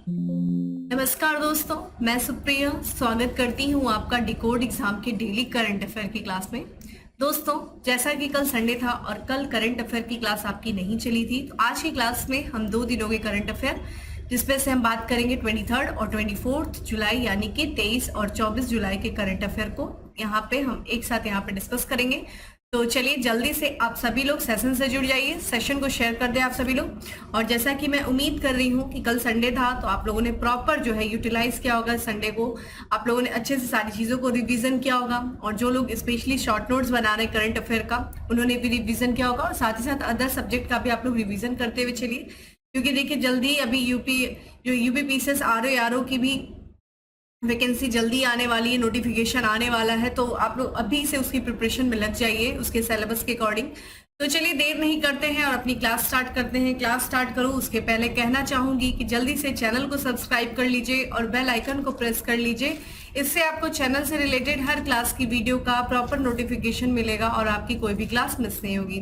नमस्कार दोस्तों, मैं सुप्रिया स्वागत करती हूँ आपका डिकोड एग्जाम के डेली करंट अफेयर की क्लास में। दोस्तों, जैसा कि कल संडे था और कल करंट अफेयर की क्लास आपकी नहीं चली थी, तो आज की क्लास में हम 2 दिनों के करंट अफेयर जिसमें से हम बात करेंगे 23 और 24 जुलाई यानी कि 23 और 24 जुलाई के करंट अफेयर को यहाँ पे हम एक साथ यहाँ पे डिस्कस करेंगे। तो चलिए जल्दी से आप सभी लोग सेशन से जुड़ जाइए, सेशन को शेयर कर दें आप सभी लोग। और जैसा कि मैं उम्मीद कर रही हूँ कि कल संडे था तो आप लोगों ने प्रॉपर जो है यूटिलाइज किया होगा संडे को, आप लोगों ने अच्छे से सारी चीज़ों को रिवीजन किया होगा। और जो लोग स्पेशली शॉर्ट नोट्स बना रहे हैं करंट अफेयर का, उन्होंने भी रिवीजन किया होगा और साथ ही साथ अदर सब्जेक्ट का भी आप लोग रिविजन करते हुए चलिए, क्योंकि देखिए जल्दी अभी यूपी पीसीएस आरओ की भी वैकेंसी जल्दी आने वाली है, नोटिफिकेशन आने वाला है, तो आप लोग अभी से उसकी प्रिपरेशन में लग जाइए उसके सिलेबस के अकॉर्डिंग। तो चलिए देर नहीं करते हैं और अपनी क्लास स्टार्ट करते हैं। क्लास स्टार्ट करूं उसके पहले कहना चाहूंगी कि जल्दी से चैनल को सब्सक्राइब कर लीजिए और बेल आइकन को प्रेस कर लीजिए। इससे आपको चैनल से रिलेटेड हर क्लास की वीडियो का प्रॉपर नोटिफिकेशन मिलेगा और आपकी कोई भी क्लास मिस नहीं होगी।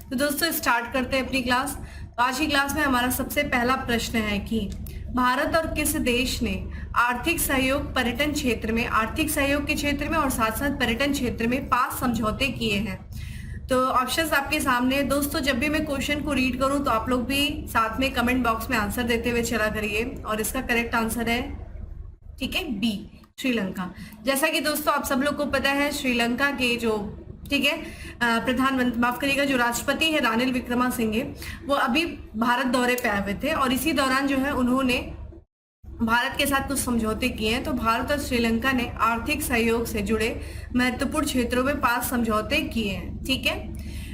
तो दोस्तों स्टार्ट करते हैं अपनी क्लास। आज की क्लास में हमारा सबसे पहला प्रश्न है कि भारत और किस देश ने आर्थिक सहयोग पर्यटन क्षेत्र में, आर्थिक सहयोग के क्षेत्र में और साथ साथ पर्यटन क्षेत्र में 5 समझौते किए हैं। तो ऑप्शंस आपके सामने है दोस्तों। जब भी मैं क्वेश्चन को रीड करूं तो आप लोग भी साथ में कमेंट बॉक्स में आंसर देते हुए चला करिए। और इसका करेक्ट आंसर है, ठीक है, बी, श्रीलंका। जैसा कि दोस्तों आप सब लोग को पता है, श्रीलंका के जो, ठीक है, प्रधानमंत्री, माफ करिएगा, जो राष्ट्रपति है रानिल विक्रमासिंघे, वो अभी भारत दौरे पे आए हुए थे और इसी दौरान जो है उन्होंने भारत के साथ कुछ समझौते किए हैं। तो भारत और श्रीलंका ने आर्थिक सहयोग से जुड़े महत्वपूर्ण क्षेत्रों में 5 समझौते किए हैं, ठीक है।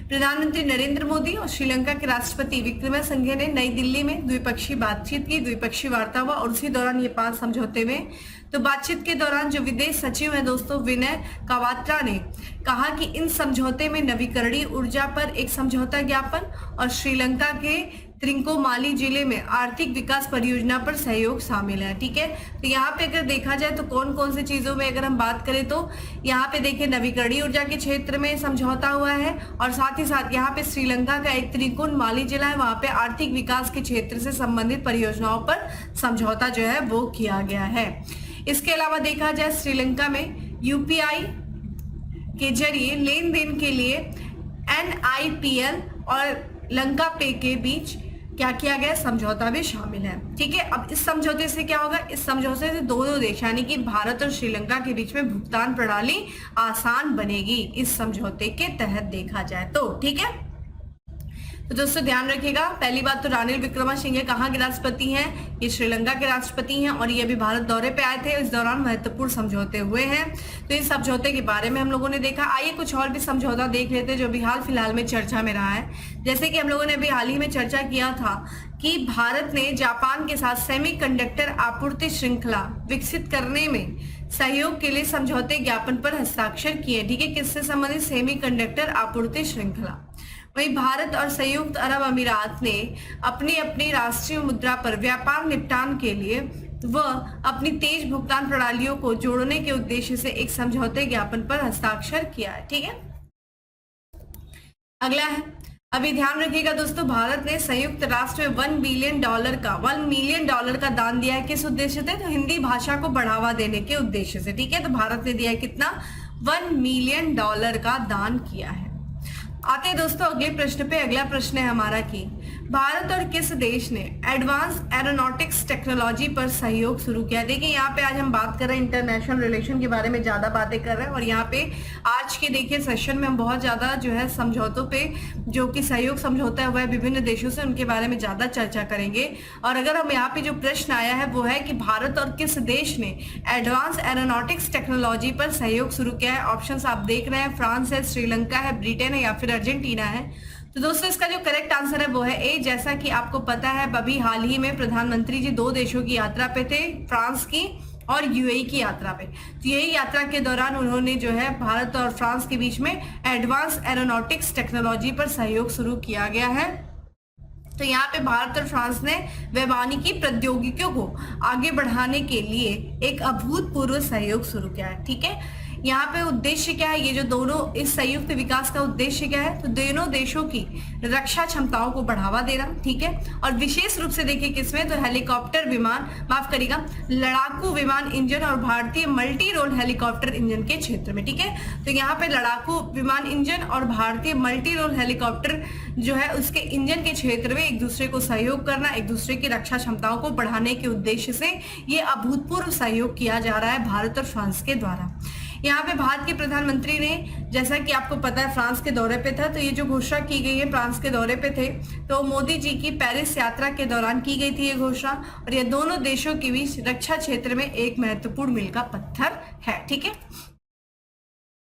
प्रधानमंत्री नरेंद्र मोदी और श्रीलंका के राष्ट्रपति विक्रमासिंघे ने नई दिल्ली में द्विपक्षीय बातचीत की, द्विपक्षीय वार्ता हुआ और उसी दौरान ये 5 समझौते में, तो बातचीत के दौरान जो विदेश सचिव है दोस्तों विनय कावात्रा ने कहा कि इन समझौते में नवीकरणीय ऊर्जा पर एक समझौता ज्ञापन और श्रीलंका के त्रिंकोमाली जिले में आर्थिक विकास परियोजना पर सहयोग शामिल है, ठीक है। तो यहाँ पे अगर देखा जाए तो कौन कौन सी चीजों में अगर हम बात करें तो यहाँ पे देखिए नवीकरणीय ऊर्जा के क्षेत्र में समझौता हुआ है और साथ ही साथ यहाँ पे श्रीलंका का एक त्रिकोणमाली जिला है, वहां पे आर्थिक विकास के क्षेत्र से संबंधित परियोजनाओं पर समझौता जो है वो किया गया है। इसके अलावा देखा जाए श्रीलंका में यूपीआई के जरिए लेन देन के लिए NIPL और लंका पे के बीच क्या किया गया, समझौता भी शामिल है, ठीक है। अब इस समझौते से क्या होगा, इस समझौते से दोनों देश यानी कि भारत और श्रीलंका के बीच में भुगतान प्रणाली आसान बनेगी इस समझौते के तहत देखा जाए तो, ठीक है। तो दोस्तों ध्यान रखिएगा, पहली बात तो रानिल विक्रमासिंघे कहाँ के राष्ट्रपति हैं, ये श्रीलंका के राष्ट्रपति हैं और ये अभी भारत दौरे पे आए थे। इस दौरान महत्वपूर्ण समझौते हुए हैं। तो इस समझौते के बारे में हम लोगों ने देखा। आइए कुछ और भी समझौता देख लेते हैं जो अभी हाल फिलहाल में चर्चा में रहा है। जैसे कि हम लोगों ने अभी हाल ही में चर्चा किया था कि भारत ने जापान के साथ सेमीकंडक्टर आपूर्ति श्रृंखला विकसित करने में सहयोग के लिए समझौते ज्ञापन पर हस्ताक्षर किए, ठीक है। किससे संबंधित, सेमीकंडक्टर आपूर्ति श्रृंखला। वहीं भारत और संयुक्त अरब अमीरात ने अपनी अपनी राष्ट्रीय मुद्रा पर व्यापार निपटान के लिए व अपनी तेज भुगतान प्रणालियों को जोड़ने के उद्देश्य से एक समझौते ज्ञापन पर हस्ताक्षर किया है, ठीक है। अगला है, अभी ध्यान रखिएगा दोस्तों, भारत ने संयुक्त राष्ट्र में $1 मिलियन का दान दिया है। किस उद्देश्य से, तो हिंदी भाषा को बढ़ावा देने के उद्देश्य से, ठीक है। तो भारत ने दिया है कितना, $1 मिलियन का दान किया है। आते हैं दोस्तों अगले प्रश्न पे। अगला प्रश्न है हमारा कि भारत और किस देश ने एडवांस एरोनॉटिक्स टेक्नोलॉजी पर सहयोग शुरू किया। देखिए यहाँ पे आज हम बात कर रहे हैं इंटरनेशनल रिलेशन के बारे में, ज्यादा बातें कर रहे हैं और यहाँ पे आज के देखिए सेशन में हम बहुत ज्यादा जो है समझौतों पे, जो कि सहयोग समझौता हुआ है विभिन्न देशों से, उनके बारे में ज्यादा चर्चा करेंगे। और अगर हम यहाँ पे जो प्रश्न आया है वो है कि भारत और किस देश ने एडवांस एरोनॉटिक्स टेक्नोलॉजी पर सहयोग शुरू किया है। ऑप्शन आप देख रहे हैं, फ्रांस है, श्रीलंका है, ब्रिटेन है या फिर अर्जेंटीना है। तो दोस्तों इसका जो करेक्ट आंसर है वो है ए। जैसा कि आपको पता है अभी हाल ही में प्रधानमंत्री जी 2 देशों की यात्रा पे थे, फ्रांस की और यूएई की यात्रा पे। तो यही यात्रा के दौरान उन्होंने जो है भारत और फ्रांस के बीच में एडवांस एरोनॉटिक्स टेक्नोलॉजी पर सहयोग शुरू किया गया है। तो यहाँ पे भारत और फ्रांस ने वैमानिकी प्रौद्योगिकियों को आगे बढ़ाने के लिए एक अभूतपूर्व सहयोग शुरू किया है, ठीक है। यहाँ पे उद्देश्य क्या है, ये जो दोनों इस संयुक्त विकास का उद्देश्य क्या है, तो दोनों देशों की रक्षा क्षमताओं को बढ़ावा देना, ठीक है। और विशेष रूप से देखिए किसमें, तो हेलीकॉप्टर विमान, माफ करिएगा, लड़ाकू विमान इंजन और भारतीय मल्टी रोल हेलीकॉप्टर इंजन के क्षेत्र में, ठीक है। तो यहाँ पे लड़ाकू विमान इंजन और भारतीय मल्टी रोल हेलीकॉप्टर जो है उसके इंजन के क्षेत्र में एक दूसरे को सहयोग करना, एक दूसरे की रक्षा क्षमताओं को बढ़ाने के उद्देश्य से ये अभूतपूर्व सहयोग किया जा रहा है भारत और फ्रांस के द्वारा। यहाँ पे भारत के प्रधानमंत्री ने, जैसा कि आपको पता है, फ्रांस के दौरे पे था, तो ये जो घोषणा की गई है, फ्रांस के दौरे पे थे, तो मोदी जी की पेरिस यात्रा के दौरान की गई थी ये घोषणा, और ये दोनों देशों के बीच रक्षा क्षेत्र में एक महत्वपूर्ण मील का पत्थर है, ठीक है।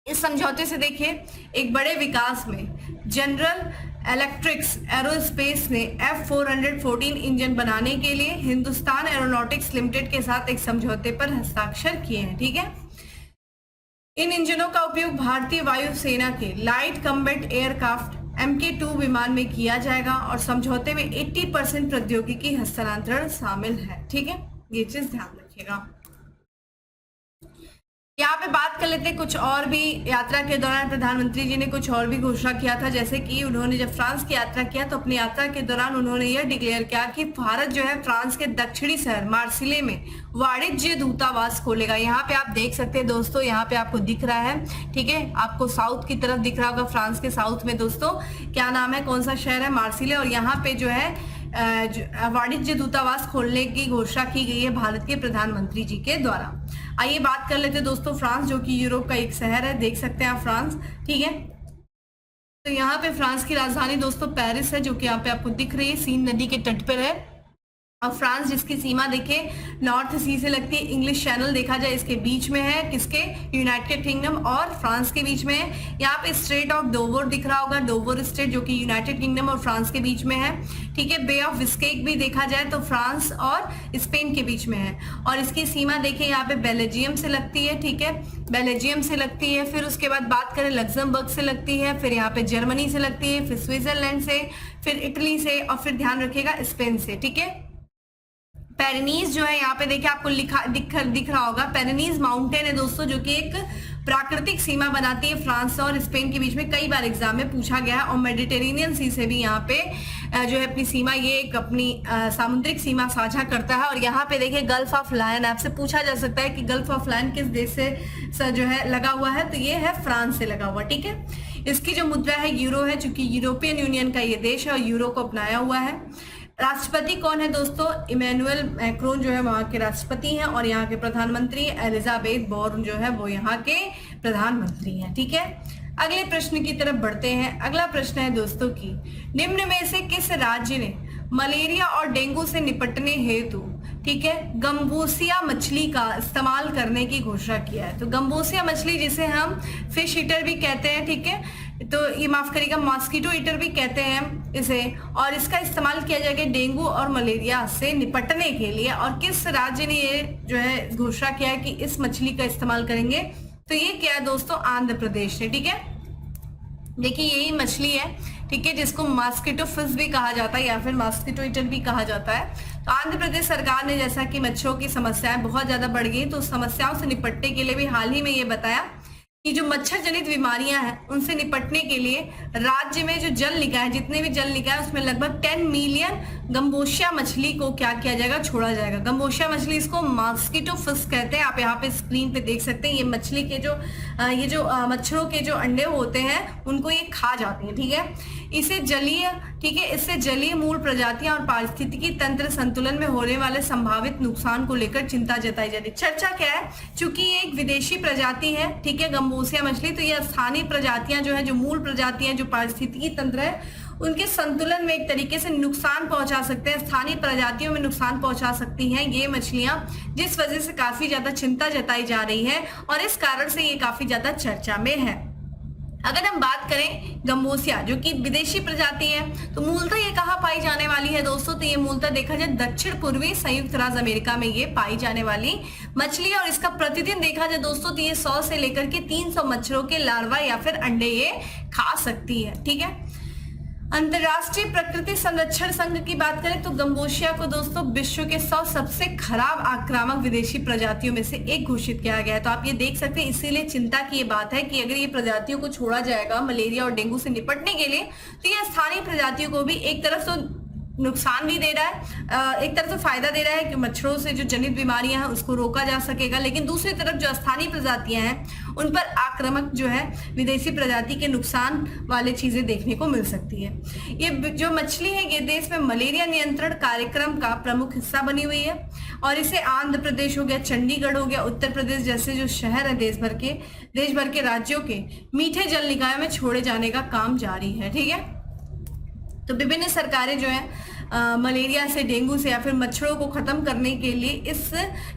इस समझौते से देखिए एक बड़े विकास में जनरल इलेक्ट्रिक्स एरोस्पेस ने F414 इंजन बनाने के लिए हिंदुस्तान एरोनॉटिक्स लिमिटेड के साथ एक समझौते पर हस्ताक्षर किए हैं, ठीक है। इन इंजनों का उपयोग भारतीय वायुसेना के लाइट कॉम्बैट एयरक्राफ्ट MK2 विमान में किया जाएगा और समझौते में 80% प्रौद्योगिकी हस्तांतरण शामिल है, ठीक है। ये चीज ध्यान रखिएगा। यहाँ पे बात कर लेते हैं कुछ और भी, यात्रा के दौरान प्रधानमंत्री जी ने कुछ और भी घोषणा किया था, जैसे कि उन्होंने जब फ्रांस की यात्रा किया तो अपनी यात्रा के दौरान उन्होंने यह डिक्लेयर किया कि भारत जो है फ्रांस के दक्षिणी शहर मार्सिले में वाणिज्य दूतावास खोलेगा। यहाँ पे आप देख सकते हैं दोस्तों, यहाँ पे आपको दिख रहा है, ठीक है, आपको साउथ की तरफ दिख रहा होगा, फ्रांस के साउथ में दोस्तों क्या नाम है, कौन सा शहर है, मार्सिले, और यहाँ पे जो है वाणिज्य दूतावास खोलने की घोषणा की गई है भारत के प्रधानमंत्री जी के द्वारा। आइए बात कर लेते हैं दोस्तों फ्रांस, जो कि यूरोप का एक शहर है, देख सकते हैं आप फ्रांस, ठीक है। तो यहाँ पे फ्रांस की राजधानी दोस्तों पेरिस है, जो कि यहाँ पे आपको दिख रही है, सीन नदी के तट पर है। और फ्रांस जिसकी सीमा देखे नॉर्थ सी से लगती है, इंग्लिश चैनल देखा जाए इसके बीच में है, किसके, यूनाइटेड किंगडम और फ्रांस के बीच में है। यहाँ पे स्ट्रेट ऑफ डोवर दिख रहा होगा, डोवर स्ट्रेट, जो कि यूनाइटेड किंगडम और फ्रांस के बीच में है, ठीक है। बे ऑफ बिस्केक भी देखा जाए तो फ्रांस और स्पेन के बीच में है। और इसकी सीमा देखिए यहाँ पे बेल्जियम से लगती है, ठीक है, बेल्जियम से लगती है। फिर उसके बाद बात करें लग्जमबर्ग से लगती है, फिर यहाँ पे जर्मनी से लगती है, फिर स्विट्जरलैंड से, फिर इटली से, और फिर ध्यान रखिएगा स्पेन से, ठीक है। पेरिनीज जो है यहाँ पे देखिए आपको दिख रहा होगा, पेरिनीज माउंटेन है दोस्तों, जो कि एक प्राकृतिक सीमा बनाती है फ्रांस और स्पेन के बीच में, कई बार एग्जाम में पूछा गया है। और मेडिटेरेनियन सी से भी यहाँ पे जो है अपनी सीमा, ये एक अपनी सामुद्रिक सीमा साझा करता है। और यहाँ पे देखिए गल्फ ऑफ लायन, आपसे पूछा जा सकता है कि गल्फ ऑफ लायन किस देश से जो है लगा हुआ है, तो ये है फ्रांस से लगा हुआ, ठीक है। इसकी जो मुद्रा है यूरो है, चूंकि यूरोपियन यूनियन का ये देश है और यूरो को अपनाया हुआ है। राष्ट्रपति कौन है दोस्तों, इमैनुअल मैक्रोन जो है वहां के राष्ट्रपति हैं, और यहाँ के प्रधानमंत्री एलिजाबेथ बोर्न जो है वो यहाँ के प्रधानमंत्री हैं, ठीक है। अगले प्रश्न की तरफ बढ़ते हैं। अगला प्रश्न है दोस्तों की, निम्न में से किस राज्य ने मलेरिया और डेंगू से निपटने हेतु, ठीक है, गंबूसिया मछली का इस्तेमाल करने की घोषणा किया है। तो गंबूसिया मछली, जिसे हम फिश ईटर भी कहते हैं, ठीक है, तो ये माफ करिएगा मॉस्किटो ईटर भी कहते हैं इसे, और इसका इस्तेमाल किया जाएगा डेंगू और मलेरिया से निपटने के लिए। और किस राज्य ने ये जो है घोषणा किया है कि इस मछली का इस्तेमाल करेंगे, तो ये क्या है दोस्तों, आंध्र प्रदेश ने, ठीक है। देखिए यही मछली है, ठीक है, जिसको मॉस्किटो फिश भी कहा जाता है या फिर मॉस्किटो ईटर भी कहा जाता है। तो आंध्र प्रदेश सरकार ने, जैसा कि मच्छरों की समस्याएं बहुत ज्यादा बढ़ गई, तो समस्याओं से निपटने के लिए भी हाल ही में ये बताया कि जो मच्छर जनित बीमारियां हैं उनसे निपटने के लिए राज्य में जो जल निकाय, जितने भी जल निकाय, उसमें लगभग 10 मिलियन गंबोशिया मछली को क्या किया जाएगा, छोड़ा जाएगा। गंबोशिया मछली, इसको मॉस्किटो फिश कहते हैं। आप यहाँ पे स्क्रीन पे देख सकते हैं, ये मछली के जो मच्छरों के जो अंडे होते हैं उनको ये खा जाती है, ठीक है। इसे जलीय, ठीक है, इससे जलीय मूल प्रजातियां और पारिस्थितिकी तंत्र संतुलन में होने वाले संभावित नुकसान को लेकर चिंता जताई जाती है। चर्चा क्या है, चूंकि ये एक विदेशी प्रजाति है, ठीक है, गंबोसिया मछली, तो ये स्थानीय प्रजातियां जो है, जो मूल प्रजातियां, जो पारिस्थितिकी तंत्र है, उनके संतुलन में एक तरीके से नुकसान पहुंचा सकते हैं, स्थानीय प्रजातियों में नुकसान पहुंचा सकती हैं ये मछलियां, जिस वजह से काफी ज्यादा चिंता जताई जा रही है और इस कारण से ये काफी ज्यादा चर्चा में है। अगर हम बात करें गंबोसिया, जो कि विदेशी प्रजाति है, तो मूलतः ये कहाँ पाई जाने वाली है दोस्तों, तो ये मूलतः देखा जाए दक्षिण पूर्वी संयुक्त राज्य अमेरिका में ये पाई जाने वाली मछली। और इसका प्रतिदिन देखा जाए दोस्तों, तो ये 100 से लेकर के 300 मच्छरों के लार्वा या फिर अंडे ये खा सकती है, ठीक है। अंतर्राष्ट्रीय प्रकृति संरक्षण संघ की बात करें तो गंबोशिया को दोस्तों विश्व के 100 सबसे खराब आक्रामक विदेशी प्रजातियों में से एक घोषित किया गया है। तो आप ये देख सकते हैं, इसीलिए चिंता की ये बात है कि अगर ये प्रजातियों को छोड़ा जाएगा मलेरिया और डेंगू से निपटने के लिए, तो ये स्थानीय प्रजातियों को भी एक तरफ तो नुकसान भी दे रहा है, एक तरफ से फायदा दे रहा है कि मच्छरों से जो जनित बीमारियां हैं उसको रोका जा सकेगा, लेकिन दूसरी तरफ जो स्थानीय प्रजातियां हैं उन पर आक्रामक जो है विदेशी प्रजाति के नुकसान वाले चीजें देखने को मिल सकती है। ये जो मछली है ये देश में मलेरिया नियंत्रण कार्यक्रम का प्रमुख हिस्सा बनी हुई है और इसे आंध्र प्रदेश हो गया, चंडीगढ़ हो गया, उत्तर प्रदेश जैसे जो शहर है देश भर के राज्यों के मीठे जल निकायों में छोड़े जाने का काम जारी है। ठीक है, तो विभिन्न सरकारें जो है मलेरिया से, डेंगू से या फिर मच्छरों को खत्म करने के लिए इस,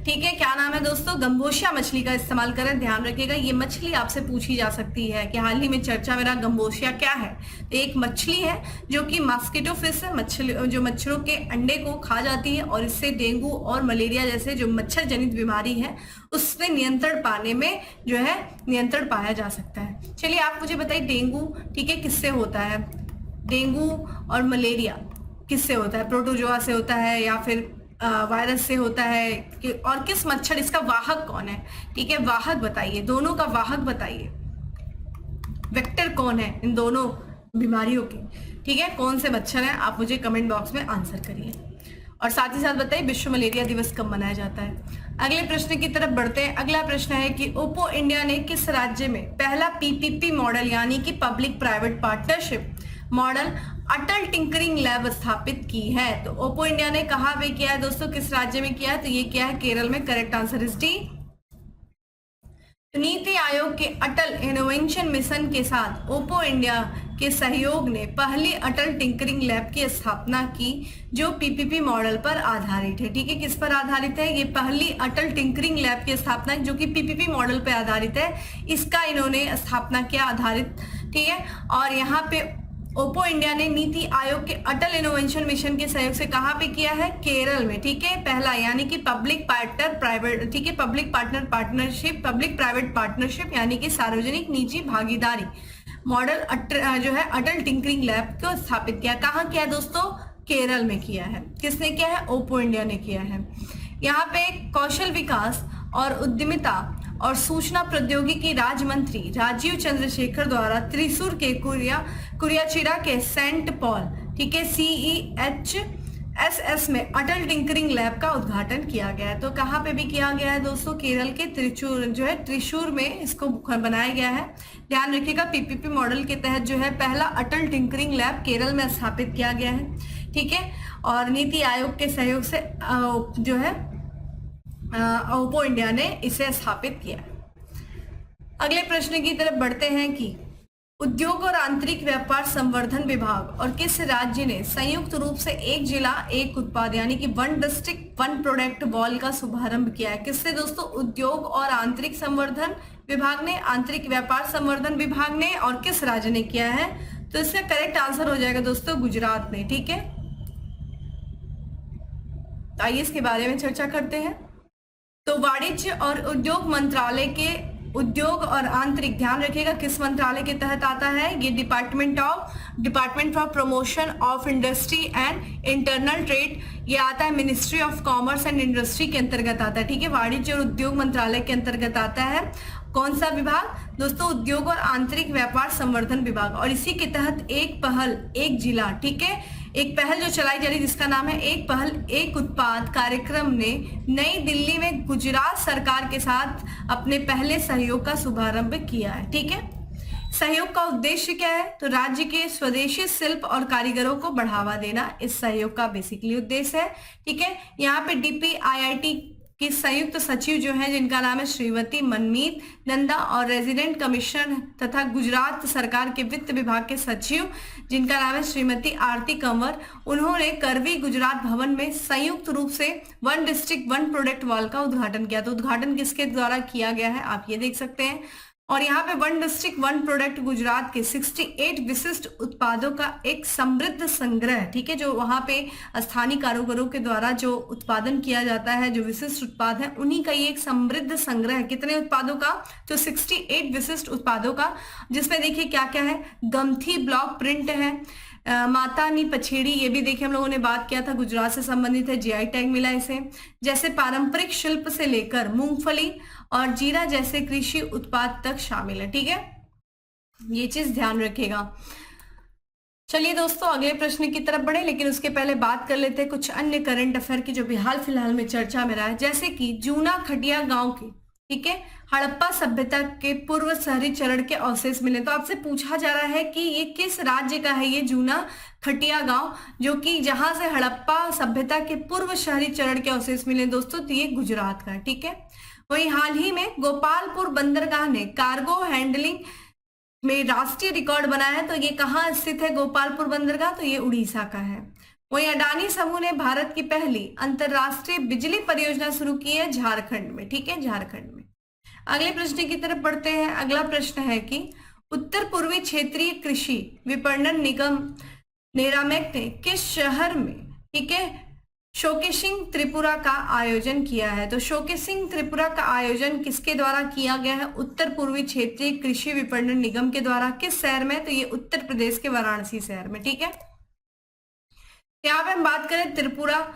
ठीक है, क्या नाम है दोस्तों, गंबोशिया मछली का इस्तेमाल करें। ध्यान रखिएगा, ये मछली आपसे पूछी जा सकती है कि हाल ही में चर्चा में रहा गंबोशिया क्या है। तो एक मछली है जो कि मॉस्किटो फिश है, मछली जो मच्छरों के अंडे को खा जाती है और इससे डेंगू और मलेरिया जैसे जो मच्छर जनित बीमारी है उसमें नियंत्रण पाने में जो है नियंत्रण पाया जा सकता है। चलिए आप मुझे बताइए डेंगू, ठीक है, किससे होता है? डेंगू और मलेरिया किससे होता है? प्रोटोजोआ से होता है या फिर वायरस से होता है और किस मच्छर, इसका वाहक कौन है? ठीक है, वाहक बताइए, दोनों का वाहक बताइए, वेक्टर कौन है इन दोनों बीमारियों के? ठीक है, कौन से मच्छर हैं? आप मुझे कमेंट बॉक्स में आंसर करिए और साथ ही साथ बताइए विश्व मलेरिया दिवस कब मनाया जाता है। अगले प्रश्न की तरफ बढ़ते हैं। अगला प्रश्न है कि ओप्पो इंडिया ने किस राज्य में पहला पीपीपी मॉडल यानी कि पब्लिक प्राइवेट पार्टनरशिप मॉडल अटल टिंकरिंग लैब स्थापित की है? तो ओप्पो इंडिया ने कहाँ पे किया है दोस्तों, किस राज्य में किया है? तो ये किया है केरल में। Correct answer is D. NITI Aayog के अटल इनोवेशन मिशन के साथ ओप्पो इंडिया के सहयोग ने पहली अटल टिंकरिंग लैब की स्थापना की जो पीपीपी मॉडल पर आधारित है। ठीक है, किस पर आधारित है? ये पहली अटल टिंकरिंग लैब की स्थापना जो कि पीपीपी मॉडल पर आधारित है, इसका इन्होंने स्थापना किया आधारित। ठीक है, और यहाँ पे ओप्पो इंडिया ने नीति आयोग के अटल इनोवेशन मिशन के सहयोग से कहां पे किया है? केरल में। ठीक है, पहला यानी कि पब्लिक पार्टनर प्राइवेट, ठीक है, public partner partnership, public private partnership यानी कि सार्वजनिक निजी भागीदारी मॉडल जो है अटल टिंकरिंग लैब को स्थापित किया। कहाँ किया दोस्तों? केरल में किया है। किसने किया है? ओप्पो इंडिया ने किया है। यहाँ पे कौशल विकास और उद्यमिता और सूचना प्रौद्योगिकी राज्य मंत्री राजीव चंद्रशेखर द्वारा त्रिशूर के कुरियाचिरा के सेंट पॉल, ठीक है, CEHSS में अटल टिंकरिंग लैब का उद्घाटन किया गया है। तो कहाँ पे भी किया गया है दोस्तों? केरल के त्रिशूर में इसको बनाया गया है। ध्यान रखिएगा, पीपीपी मॉडल के तहत जो है पहला अटल टिंकरिंग लैब केरल में स्थापित किया गया है। ठीक है, और नीति आयोग के सहयोग से जो है ओप्पो इंडिया ने इसे स्थापित किया। अगले प्रश्न की तरफ बढ़ते हैं कि उद्योग और आंतरिक व्यापार संवर्धन विभाग और किस राज्य ने संयुक्त रूप से एक जिला एक उत्पाद यानी कि one district one product wall का शुभारंभ किया है? किससे दोस्तों? उद्योग और आंतरिक संवर्धन विभाग ने, आंतरिक व्यापार संवर्धन विभाग ने, और किस राज्य ने किया है? तो इसका करेक्ट आंसर हो जाएगा दोस्तों गुजरात ने। ठीक है, आइए इसके बारे में चर्चा करते हैं। तो वाणिज्य और उद्योग मंत्रालय के उद्योग और आंतरिक, ध्यान रखिएगा किस मंत्रालय के तहत आता है? ये department for promotion of industry and internal trade, ये आता है ministry of commerce and industry के अंतर्गत आता है। ठीक है, वाणिज्य और उद्योग मंत्रालय के अंतर्गत आता है। कौन सा विभाग दोस्तों? उद्योग और आंतरिक व्यापार संवर्धन विभाग। और इसी के तहत एक पहल एक जिला, ठीक है, एक पहल जो चलाई जा रही है जिसका नाम है एक पहल एक उत्पाद कार्यक्रम ने नई दिल्ली में गुजरात सरकार के साथ अपने पहले सहयोग का शुभारंभ किया है। ठीक है, सहयोग का उद्देश्य क्या है? तो राज्य के स्वदेशी शिल्प और कारीगरों को बढ़ावा देना इस सहयोग का बेसिकली उद्देश्य है। ठीक है, यहाँ पे DPIIT की संयुक्त सचिव जो है जिनका नाम है श्रीमती मनमीत नंदा और रेजिडेंट कमिश्नर तथा गुजरात सरकार के वित्त विभाग के सचिव जिनका नाम है श्रीमती आरती कंवर, उन्होंने करवी गुजरात भवन में संयुक्त रूप से one district one product wall का उद्घाटन किया। तो उद्घाटन किसके द्वारा किया गया है आप ये देख सकते हैं। और यहाँ पे one district one product Gujarat के 68 विशिष्ट उत्पादों का एक समृद्ध संग्रह, ठीक है, जो वहाँ पे स्थानीय कारीगरों के द्वारा जो उत्पादन किया जाता है, जो विशिष्ट उत्पाद है उन्हीं का ये एक समृद्ध संग्रह है। कितने उत्पादों का? तो 68 विशिष्ट उत्पादों का, जिसमें देखिए क्या क्या है, गमथी ब्लॉक प्रिंट है, माता नी पछेड़ी, ये भी देखिए हम लोगों ने बात किया था, गुजरात से संबंधित है, जीआई टैग मिला इसे। जैसे पारंपरिक शिल्प से लेकर मूंगफली और जीरा जैसे कृषि उत्पाद तक शामिल है। ठीक है, ये चीज ध्यान रखिएगा। चलिए दोस्तों अगले प्रश्न की तरफ बढ़े, लेकिन उसके पहले बात कर लेते हैं कुछ अन्य करंट अफेयर की जो भी हाल फिलहाल में चर्चा में रहा है। जैसे कि जूना खटिया गांव के, ठीक है, हड़प्पा सभ्यता के पूर्व शहरी चरण के अवशेष मिले। तो आपसे पूछा जा रहा है कि ये किस राज्य का है, ये जूना खटिया गांव, जो कि जहां से हड़प्पा सभ्यता के पूर्व शहरी चरण के अवशेष मिले दोस्तों, तो ये गुजरात का है। ठीक है, वहीं हाल ही में गोपालपुर बंदरगाह ने कार्गो हैंडलिंग में राष्ट्रीय रिकॉर्ड बनाया है। तो ये कहाँ स्थित है गोपालपुर बंदरगाह, तो ये उड़ीसा का है। वहीं अडानी समूह ने भारत की पहली अंतरराष्ट्रीय बिजली परियोजना शुरू की है झारखंड में। ठीक है, झारखंड में। अगले प्रश्न की तरफ बढ़ते हैं। अगला प्रश्न है कि उत्तर पूर्वी क्षेत्रीय कृषि विपणन निगम नेरामेक ने किस शहर में, ठीक है, शोकेसिंग त्रिपुरा का आयोजन किया है। तो शोकेसिंग त्रिपुरा का आयोजन किसके द्वारा किया गया है, उत्तर पूर्वी क्षेत्रीय कृषि विपणन निगम के द्वारा। किस शहर में, तो ये उत्तर प्रदेश के वाराणसी शहर में। ठीक है, यहाँ पे हम बात करें त्रिपुरा,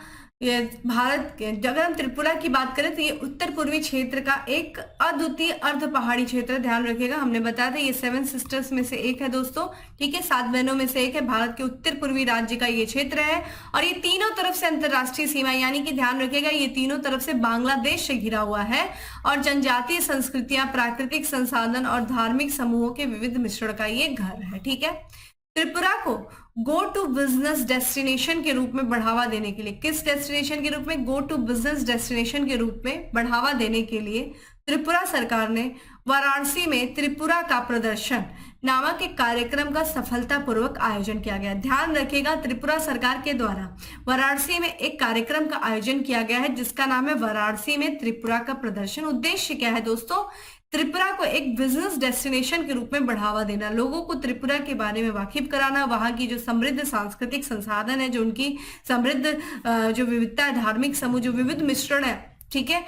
ये भारत के, अगर हम त्रिपुरा की बात करें तो ये उत्तर पूर्वी क्षेत्र का एक अद्वितीय अर्ध पहाड़ी क्षेत्र, ध्यान रखिएगा। हमने बताया था ये 7 सिस्टर्स में से एक है दोस्तों। ठीक है, 7 बहनों में से एक है। भारत के उत्तर पूर्वी राज्य का ये क्षेत्र है और ये तीनों तरफ से अंतरराष्ट्रीय सीमा, यानी कि ध्यान रखिएगा ये तीनों तरफ से बांग्लादेश से घिरा हुआ है और जनजातीय संस्कृतियां, प्राकृतिक संसाधन और धार्मिक समूहों के विविध मिश्रण का ये घर है। ठीक है, त्रिपुरा को गो टू बिजनेस डेस्टिनेशन के रूप में बढ़ावा देने के लिए, किस डेस्टिनेशन के रूप में, गो टू बिजनेस डेस्टिनेशन के रूप में बढ़ावा देने के लिए त्रिपुरा सरकार ने वाराणसी में त्रिपुरा का प्रदर्शन नामक एक कार्यक्रम का सफलतापूर्वक आयोजन किया गया। ध्यान रखिएगा, त्रिपुरा सरकार के द्वारा वाराणसी में एक कार्यक्रम का आयोजन किया गया है जिसका नाम है वाराणसी में त्रिपुरा का प्रदर्शन। उद्देश्य क्या है दोस्तों, त्रिपुरा को एक बिजनेस डेस्टिनेशन के रूप में बढ़ावा देना, लोगों को त्रिपुरा के बारे में वाकिफ कराना, वहां की जो समृद्ध सांस्कृतिक संसाधन है, जो उनकी समृद्ध जो विविधता है, धार्मिक समूह, जो विविध मिश्रण है, ठीक है,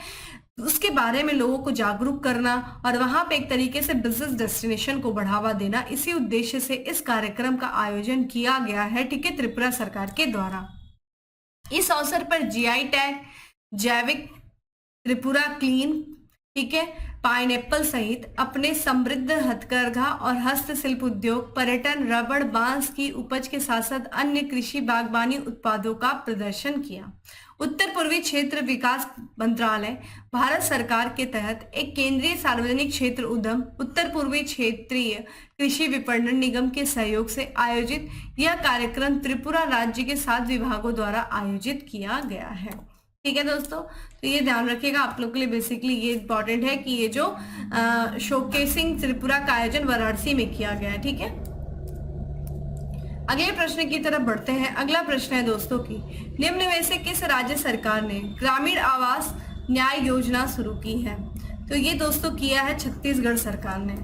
उसके बारे में लोगों को जागरूक करना और वहां पे एक तरीके से बिजनेस डेस्टिनेशन को बढ़ावा देना। इसी उद्देश्य से इस कार्यक्रम का आयोजन किया गया है। ठीक है, त्रिपुरा सरकार के द्वारा। इस अवसर पर जीआई टैग, जैविक त्रिपुरा क्लीन, ठीक है, पाइनएप्पल सहित अपने समृद्ध हथकरघा और हस्तशिल्प उद्योग, पर्यटन, रबड़, बांस की उपज के साथ साथ अन्य कृषि बागवानी उत्पादों का प्रदर्शन किया। उत्तर पूर्वी क्षेत्र विकास मंत्रालय भारत सरकार के तहत एक केंद्रीय सार्वजनिक क्षेत्र उद्यम उत्तर पूर्वी क्षेत्रीय कृषि विपणन निगम के सहयोग से आयोजित यह कार्यक्रम त्रिपुरा राज्य के 7 विभागों द्वारा आयोजित किया गया है। ठीक है दोस्तों, तो ये ध्यान रखिएगा, आप लोग के लिए बेसिकली ये इंपॉर्टेंट है कि ये जो शोकेसिंग त्रिपुरा का आयोजन वाराणसी में किया गया है। ठीक है, अगले प्रश्न की तरफ बढ़ते हैं। अगला प्रश्न है दोस्तों की, निम्न में से किस राज्य सरकार ने ग्रामीण आवास न्याय योजना शुरू की है। तो ये दोस्तों किया है छत्तीसगढ़ सरकार ने।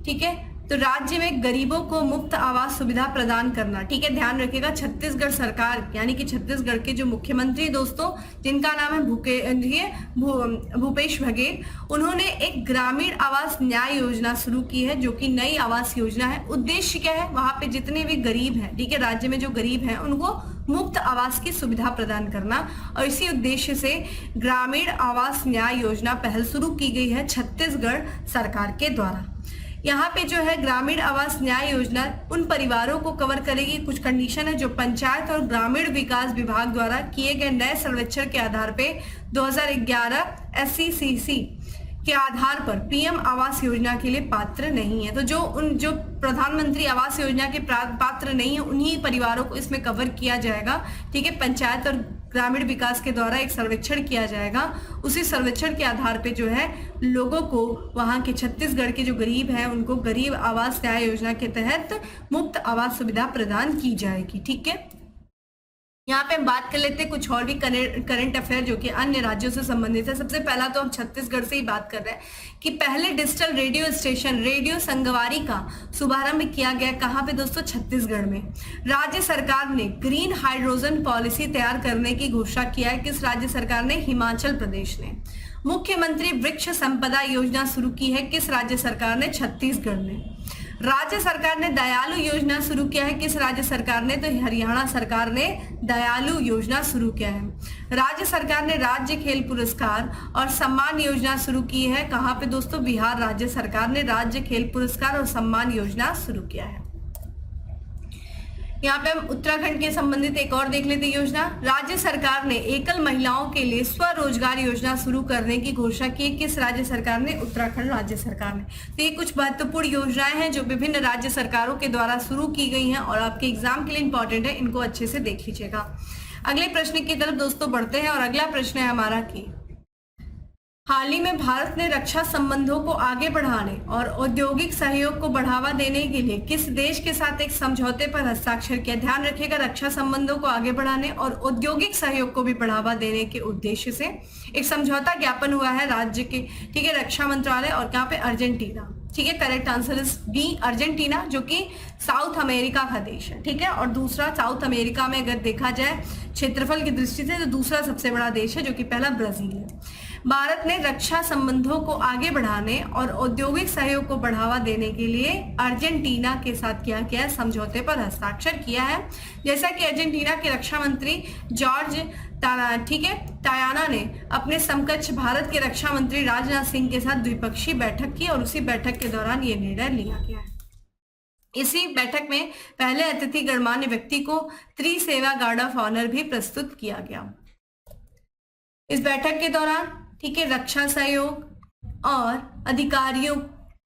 ठीक है, तो राज्य में गरीबों को मुफ्त आवास सुविधा प्रदान करना। ठीक है, ध्यान रखिएगा, छत्तीसगढ़ सरकार यानी कि छत्तीसगढ़ के जो मुख्यमंत्री दोस्तों, जिनका नाम है भूपेश बघेल, उन्होंने एक ग्रामीण आवास न्याय योजना शुरू की है जो कि नई आवास योजना है। उद्देश्य क्या है, वहां पे जितने भी गरीब हैं, ठीक है, राज्य में जो गरीब हैं उनको मुफ्त आवास की सुविधा प्रदान करना, और इसी उद्देश्य से ग्रामीण आवास न्याय योजना पहल शुरू की गई है छत्तीसगढ़ सरकार के द्वारा। यहाँ पे जो है ग्रामीण आवास न्याय योजना उन परिवारों को कवर करेगी, कुछ कंडीशन है, जो पंचायत और ग्रामीण विकास विभाग द्वारा किए गए नए सर्वेक्षण के आधार पे 2011 SCCC के आधार पर पीएम आवास योजना के लिए पात्र नहीं है। तो जो प्रधानमंत्री आवास योजना के पात्र नहीं है, उन्हीं परिवारों को इसमें कवर किया जाएगा। ठीक है, पंचायत और ग्रामीण विकास के द्वारा एक सर्वेक्षण किया जाएगा, उसी सर्वेक्षण के आधार पे जो है लोगों को, वहां के छत्तीसगढ़ के जो गरीब हैं उनको गरीब आवास न्याय योजना के तहत मुफ्त आवास सुविधा प्रदान की जाएगी। ठीक है, यहाँ पे हम बात कर लेते हैं कुछ और भी करंट अफेयर जो कि अन्य राज्यों से संबंधित है। सबसे पहला तो हम छत्तीसगढ़ से ही बात कर रहे हैं कि पहले डिजिटल रेडियो स्टेशन रेडियो संगवारी का शुभारंभ किया गया कहाँ पे दोस्तों, छत्तीसगढ़ में। राज्य सरकार ने ग्रीन हाइड्रोजन पॉलिसी तैयार करने की घोषणा किया है। किस राज्य सरकार ने, हिमाचल प्रदेश ने। मुख्यमंत्री वृक्ष संपदा योजना शुरू की है, किस राज्य सरकार ने, छत्तीसगढ़ ने। राज्य सरकार ने दयालु योजना शुरू किया है। किस राज्य सरकार ने? तो हरियाणा सरकार ने दयालु योजना शुरू किया है। राज्य सरकार ने राज्य खेल पुरस्कार और सम्मान योजना शुरू की है। कहां पे दोस्तों? बिहार राज्य सरकार ने राज्य खेल पुरस्कार और सम्मान योजना शुरू किया है। यहाँ पे हम उत्तराखंड के संबंधित एक और देख लेते योजना। राज्य सरकार ने एकल महिलाओं के लिए स्वरोजगार योजना शुरू करने की घोषणा की। किस राज्य सरकार ने? उत्तराखंड राज्य सरकार ने। तो ये कुछ महत्वपूर्ण योजनाएं हैं जो विभिन्न राज्य सरकारों के द्वारा शुरू की गई हैं और आपके एग्जाम के लिए इंपॉर्टेंट है, इनको अच्छे से देख लीजिएगा। अगले प्रश्न की तरफ दोस्तों बढ़ते हैं और अगला प्रश्न है हमारा कि हाल ही में भारत ने रक्षा संबंधों को आगे बढ़ाने और औद्योगिक सहयोग को बढ़ावा देने के लिए किस देश के साथ एक समझौते पर हस्ताक्षर किया? ध्यान रखिएगा, रक्षा संबंधों को आगे बढ़ाने और औद्योगिक सहयोग को भी बढ़ावा देने के उद्देश्य से एक समझौता ज्ञापन हुआ है राज्य के, ठीक है, रक्षा मंत्रालय और यहाँ पे अर्जेंटीना। ठीक है, correct answer is B, Argentina, जो कि साउथ अमेरिका का देश है। ठीक है, और दूसरा साउथ अमेरिका में अगर देखा जाए क्षेत्रफल की दृष्टि से तो दूसरा सबसे बड़ा देश है, जो कि पहला ब्राजील है। भारत ने रक्षा संबंधों को आगे बढ़ाने और औद्योगिक सहयोग को बढ़ावा देने के लिए अर्जेंटीना के साथ क्या किया है? समझौते पर हस्ताक्षर किया है। जैसा कि अर्जेंटीना के रक्षा मंत्री जॉर्ज टायाना ने अपने समकक्ष भारत के रक्षा मंत्री राजनाथ सिंह के साथ द्विपक्षीय बैठक की और उसी बैठक के दौरान ये निर्णय लिया गया है। इसी बैठक में पहले अतिथि गणमान्य व्यक्ति को त्रिसेवा गार्ड ऑफ ऑनर भी प्रस्तुत किया गया। इस बैठक के दौरान, ठीक है, रक्षा सहयोग और अधिकारियों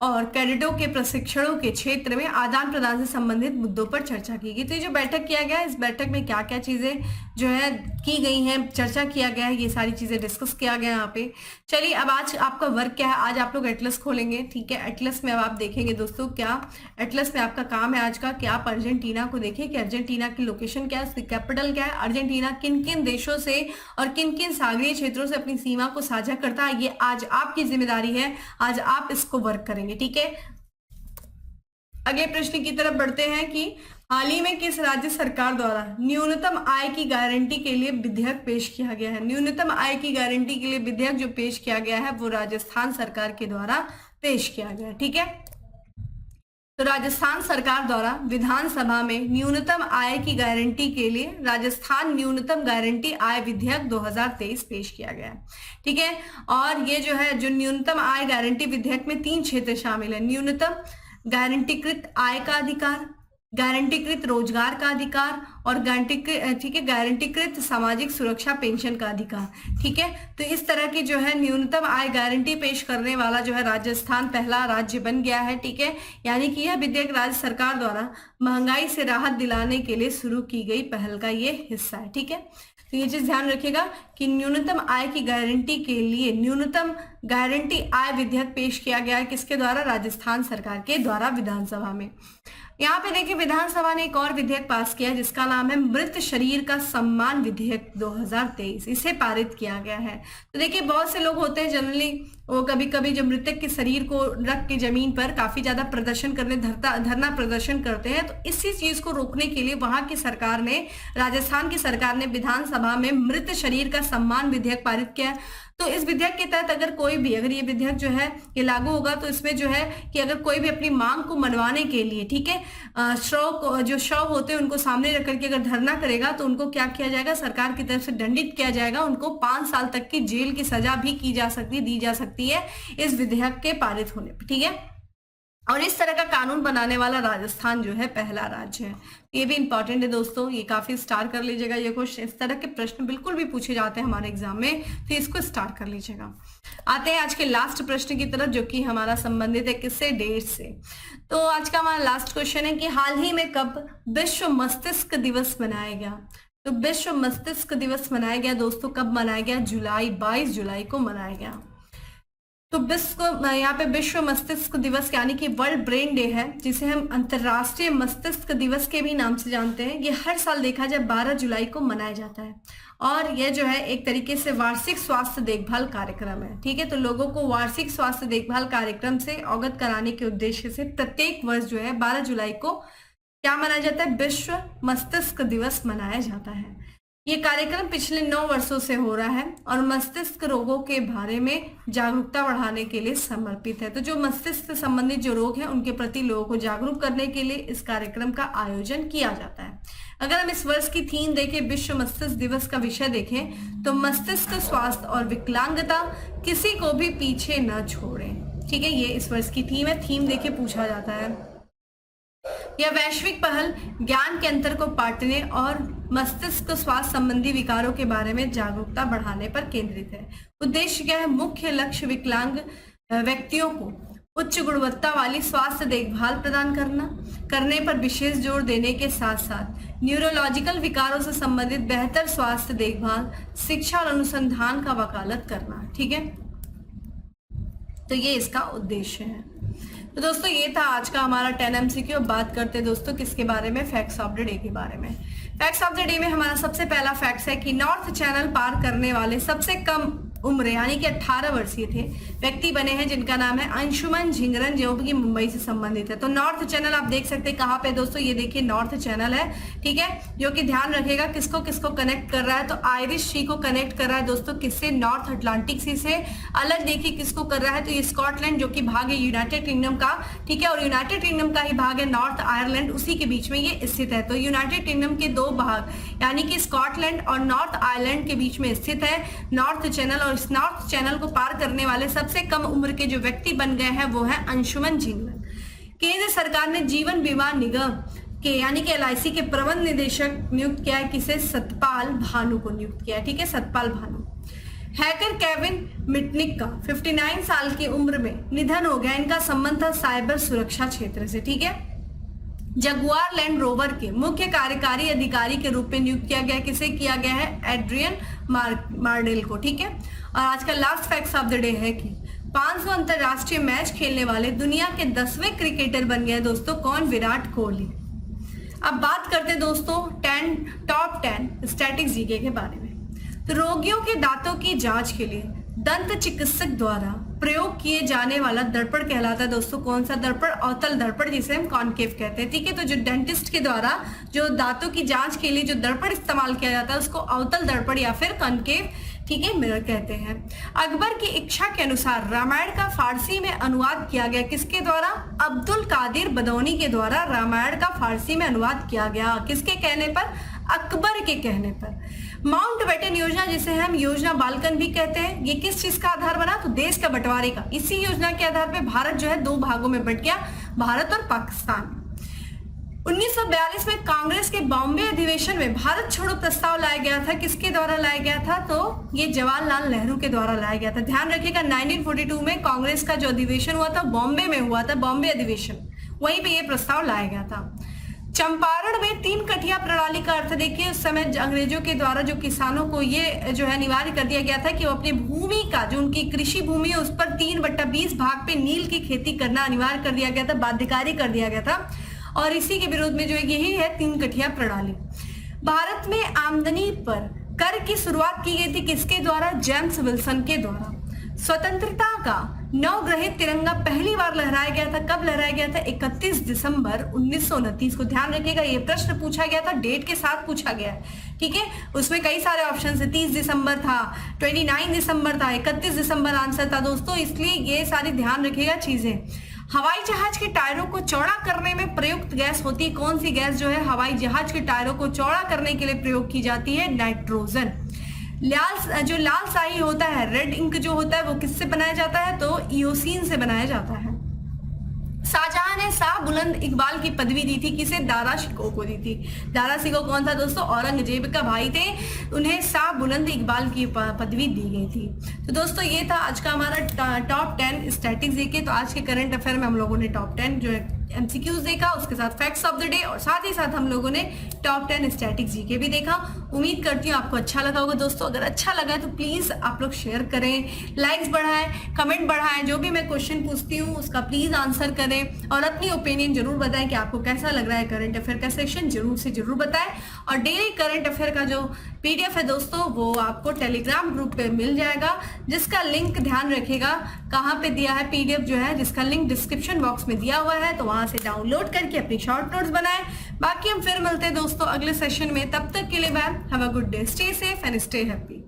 और कैडेटों के प्रशिक्षणों के क्षेत्र में आदान प्रदान से संबंधित मुद्दों पर चर्चा की गई। तो ये जो बैठक किया गया है, इस बैठक में क्या क्या चीजें जो है की गई हैं, चर्चा किया गया है, ये सारी चीजें डिस्कस किया गया है यहाँ पे। चलिए, अब आज आपका वर्क क्या है? आज आप लोग एटलस खोलेंगे। ठीक है, एटलस में अब आप देखेंगे दोस्तों, क्या एटलस में आपका काम है आज का कि आप अर्जेंटीना को देखिए कि अर्जेंटीना की लोकेशन क्या है, उसकी कैपिटल क्या है, अर्जेंटीना किन किन देशों से और किन किन सागरीय क्षेत्रों से अपनी सीमा को साझा करता है। ये आज आपकी जिम्मेदारी है, आज आप इसको वर्क करेंगे। ठीक है, अगले प्रश्न की तरफ बढ़ते हैं कि हाल ही में किस राज्य सरकार द्वारा न्यूनतम आय की गारंटी के लिए विधेयक पेश किया गया है? न्यूनतम आय की गारंटी के लिए विधेयक जो पेश किया गया है वो राजस्थान सरकार के द्वारा पेश किया गया। ठीक है, तो राजस्थान सरकार द्वारा विधानसभा में न्यूनतम आय की गारंटी के लिए राजस्थान न्यूनतम गारंटी आय विधेयक 2023 पेश किया गया है। ठीक है, और ये जो है, जो न्यूनतम आय गारंटी विधेयक में 3 क्षेत्र शामिल है। न्यूनतम गारंटीकृत आय का अधिकार, गारंटीकृत रोजगार का अधिकार और गारंटीकृत सामाजिक सुरक्षा पेंशन का अधिकार। ठीक है, तो इस तरह की जो है न्यूनतम आय गारंटी पेश करने वाला जो है राजस्थान पहला राज्य बन गया है। ठीक है, यानी कि यह विधेयक राज्य सरकार द्वारा महंगाई से राहत दिलाने के लिए शुरू की गई पहल का ये हिस्सा है। ठीक है, तो ये चीज ध्यान रखिएगा कि न्यूनतम आय की गारंटी के लिए न्यूनतम गारंटी आय विधेयक पेश किया गया है। किसके द्वारा? राजस्थान सरकार के द्वारा विधानसभा में। यहाँ पे देखिए, विधानसभा ने एक और विधेयक पास किया जिसका नाम है मृत शरीर का सम्मान विधेयक 2023। इसे पारित किया गया है। तो देखिए, बहुत से लोग होते हैं जनरली, वो कभी कभी जो मृतक के शरीर को रख के जमीन पर काफी ज्यादा प्रदर्शन करने, धरना प्रदर्शन करते हैं। तो इसी चीज को रोकने के लिए वहां की सरकार ने, राजस्थान की सरकार ने विधानसभा में मृत शरीर का सम्मान विधेयक पारित किया। तो इस विधेयक के तहत अगर ये विधेयक जो है ये लागू होगा तो इसमें जो है कि अगर कोई भी अपनी मांग को मनवाने के लिए, ठीक है, जो शव होते हैं उनको सामने रख करके अगर धरना करेगा तो उनको क्या किया जाएगा? सरकार की तरफ से दंडित किया जाएगा। उनको 5 साल तक की जेल की सजा भी दी जा सकती है इस विधेयक के पारित होने पर। ठीक है, और इस तरह का कानून बनाने वाला राजस्थान जो है पहला राज्य है। ये भी इंपॉर्टेंट है दोस्तों, ये काफी स्टार कर लीजिएगा। ये क्वेश्चन, इस तरह के प्रश्न बिल्कुल भी पूछे जाते हैं हमारे एग्जाम में, तो इसको स्टार कर लीजिएगा। आते हैं आज के लास्ट प्रश्न की तरफ, जो कि हमारा संबंधित है किससे? डेट से। तो आज का हमारा लास्ट क्वेश्चन है कि हाल ही में कब विश्व मस्तिष्क दिवस मनाया गया? तो विश्व मस्तिष्क दिवस मनाया गया दोस्तों, कब मनाया गया? 22 जुलाई को मनाया गया। तो यहाँ पे विश्व मस्तिष्क दिवस यानी कि वर्ल्ड ब्रेन डे है, जिसे हम अंतरराष्ट्रीय मस्तिष्क दिवस के भी नाम से जानते हैं। ये हर साल देखा जाए 12 जुलाई को मनाया जाता है और यह जो है एक तरीके से वार्षिक स्वास्थ्य देखभाल कार्यक्रम है। ठीक है, तो लोगों को वार्षिक स्वास्थ्य देखभाल कार्यक्रम से अवगत कराने के उद्देश्य से प्रत्येक वर्ष जो है 12 जुलाई को क्या मनाया जाता है? विश्व मस्तिष्क दिवस मनाया जाता है। ये कार्यक्रम पिछले 9 वर्षों से हो रहा है और मस्तिष्क रोगों के बारे में जागरूकता बढ़ाने के लिए समर्पित है। तो जो मस्तिष्क से संबंधित जो रोग हैं उनके प्रति लोगों को जागरूक करने के लिए इस कार्यक्रम का आयोजन किया जाता है। अगर हम इस वर्ष की थीम देखें, विश्व मस्तिष्क दिवस का विषय देखें, तो मस्तिष्क स्वास्थ्य और विकलांगता किसी को भी पीछे न छोड़ें। ठीक है, ये इस वर्ष की थीम है। थीम देके पूछा जाता है। यह वैश्विक पहल ज्ञान के अंतर को बांटने और मस्तिष्क स्वास्थ्य संबंधी विकारों के बारे में जागरूकता बढ़ाने पर केंद्रित है। उद्देश्य क्या है? मुख्य लक्ष्य विकलांग व्यक्तियों को उच्च गुणवत्ता वाली स्वास्थ्य देखभाल प्रदान करने पर विशेष जोर देने के साथ साथ न्यूरोलॉजिकल विकारों से संबंधित बेहतर स्वास्थ्य देखभाल, शिक्षा और अनुसंधान का वकालत करना। ठीक है, तो ये इसका उद्देश्य है। तो दोस्तों ये था आज का हमारा 10 MCQ। अब बात करते हैं दोस्तों किसके बारे में? फैक्ट्स ऑफ द डे के बारे में। फैक्ट्स ऑफ द डे में हमारा सबसे पहला फैक्ट है कि नॉर्थ चैनल पार करने वाले सबसे कम उम्र यानी कि 18 वर्षीय थे व्यक्ति बने हैं जिनका नाम है अंशुमन झिंगरन, जो कि मुंबई से संबंधित है। तो नॉर्थ चैनल आप देख सकते हैं कहाँ पे दोस्तों, ये देखिए नॉर्थ चैनल है। ठीक है, जो कि ध्यान रखेगा किसको किसको कनेक्ट कर रहा है, तो आयरिश सी को कनेक्ट कर रहा है दोस्तों, किससे? नॉर्थ अटलांटिक सी से। अलग देखिए किसको कर रहा है, तो ये स्कॉटलैंड जो कि भाग है यूनाइटेड किंगडम का। ठीक है, और यूनाइटेड किंगडम का ही भाग है नॉर्थ आयरलैंड, उसी के बीच में ये स्थित है। तो यूनाइटेड किंगडम के दो भाग यानी कि स्कॉटलैंड और नॉर्थ आयरलैंड के बीच में स्थित है नॉर्थ चैनल। और इस नॉर्थ चैनल को पार करने वाले सबसे कम उम्र के जो व्यक्ति बन गए हैं वो है अंशुमन झिंगरन। केंद्र सरकार ने जीवन बीमा निगम के यानी कि LIC के प्रबंध निदेशक नियुक्त किया है, किसे? सतपाल भानु को नियुक्त किया है। ठीक है, Satpal Bhanu. Hacker Kevin Mitnick का 59 साल की उम्र में निधन हो गया। इनका संबंध था साइबर सुरक्षा क्षेत्र से। ठीक है, जगुआर लैंड रोवर के मुख्य कार्यकारी अधिकारी के रूप में नियुक्त किया गया। किसे किया गया है? एड्रियन मार्डेल को। ठीक है, और आज का last fact of the day है कि 500 अंतरराष्ट्रीय मैच खेलने वाले दुनिया के 10वें क्रिकेटर बन गए दोस्तों। कौन? विराट कोहली। अब बात करते हैं दोस्तों टॉप 10 स्टैटिक्स जीके के बारे में। तो रोगियों के दांतों की जांच के लिए दंत चिकित्सक द्वारा प्रयोग किए जाने वाला दर्पण कहलाता है दोस्तों। कौन सा दर्पण? अवतल दर्पण, जिसे हम कॉनकेव कहते हैं। ठीक है, तो जो डेंटिस्ट के द्वारा जो दांतों की जांच के लिए जो दर्पण इस्तेमाल किया जाता है उसको अवतल दर्पण या फिर कॉनकेव, ठीक है, मिरर कहते हैं। अकबर की इच्छा के अनुसार रामायण का फारसी में अनुवाद किया गया। किसके द्वारा? अब्दुल कादिर बदौनी के द्वारा रामायण का फारसी में अनुवाद किया गया। किसके कहने पर? अकबर के कहने पर। माउंटबेटन योजना, जिसे हम योजना बाल्कन भी कहते हैं, ये किस चीज का आधार बना? तो देश का बंटवारे का। इसी योजना के आधार पर भारत जो है 2 भागों में बंट गया, भारत और पाकिस्तान। 1942 में कांग्रेस के बॉम्बे अधिवेशन में भारत छोड़ो प्रस्ताव लाया गया था। किसके द्वारा लाया गया था? तो ये जवाहरलाल नेहरू के द्वारा लाया गया था। ध्यान रखिएगा 1942 में कांग्रेस का जो अधिवेशन हुआ था बॉम्बे में हुआ था, बॉम्बे अधिवेशन, वहीं पे ये प्रस्ताव लाया गया था। चंपारण में 3 कठिया प्रणाली का अर्थ देखिए, उस समय अंग्रेजों के द्वारा जो किसानों को ये जो है अनिवार्य कर दिया गया था कि वो अपनी भूमि का जो उनकी कृषि भूमि है उस पर 3/20 भाग पे नील की खेती करना अनिवार्य कर दिया गया था, बाध्यकारी कर दिया गया था। और इसी के विरोध में जो यही है 3 कठिया प्रणाली। भारत में आमदनी पर कर की शुरुआत की गई थी किसके द्वारा? जेम्स विल्सन के द्वारा। स्वतंत्रता का नवग्रहित तिरंगा पहली बार लहराया गया था। कब लहराया गया था? 31 दिसंबर 1929 को। ध्यान रखिएगा ये प्रश्न पूछा गया था, डेट के साथ पूछा गया है। ठीक है, उसमें कई सारे ऑप्शन है, 30 दिसंबर था, 29 दिसंबर था, 31 दिसंबर आंसर था दोस्तों, इसलिए ये सारी ध्यान रखिएगा चीजें। हवाई जहाज के टायरों को चौड़ा करने में प्रयुक्त गैस होती है। कौन सी गैस जो है हवाई जहाज के टायरों को चौड़ा करने के लिए प्रयोग की जाती है? नाइट्रोजन। लाल स्याही होता है, रेड इंक जो होता है वो किससे बनाया जाता है? तो इयोसिन से बनाया जाता है। शाहजहां ने शाह बुलंद इकबाल की पदवी दी थी। किसे? दारा शिकोह को दी थी। दारा शिकोह कौन था दोस्तों? औरंगजेब का भाई थे, उन्हें शाह बुलंद इकबाल की पदवी दी गई थी। तो दोस्तों ये था आज का हमारा टॉप 10 स्टैटिक्स जीके। तो आज के करंट अफेयर में हम लोगों ने टॉप 10 जो है MCQs देखा, उसके साथ फैक्ट्स ऑफ द डे और साथ ही साथ हम लोगों ने टॉप 10 स्टैटिक्स जीके भी देखा। उम्मीद करती हूँ आपको अच्छा लगा होगा दोस्तों। अगर अच्छा लगा है तो प्लीज आप लोग शेयर करें, लाइक्स बढ़ाएं, कमेंट बढ़ाएं, जो भी मैं क्वेश्चन पूछती हूँ उसका प्लीज आंसर करें और अपनी ओपिनियन जरूर बताएं कि आपको कैसा लग रहा है करंट अफेयर का सेक्शन, जरूर से जरूर बताएं। और डेली करंट अफेयर का जो पीडीएफ है दोस्तों वो आपको टेलीग्राम ग्रुप पे मिल जाएगा, जिसका लिंक ध्यान रखिएगा कहाँ पे दिया है पीडीएफ जो है, जिसका लिंक डिस्क्रिप्शन बॉक्स में दिया हुआ है, तो वहां से डाउनलोड करके अपनी शॉर्ट नोट्स बनाएं। बाकी हम फिर मिलते हैं दोस्तों अगले सेशन में, तब तक के लिए bye, have a good day, stay safe and stay happy.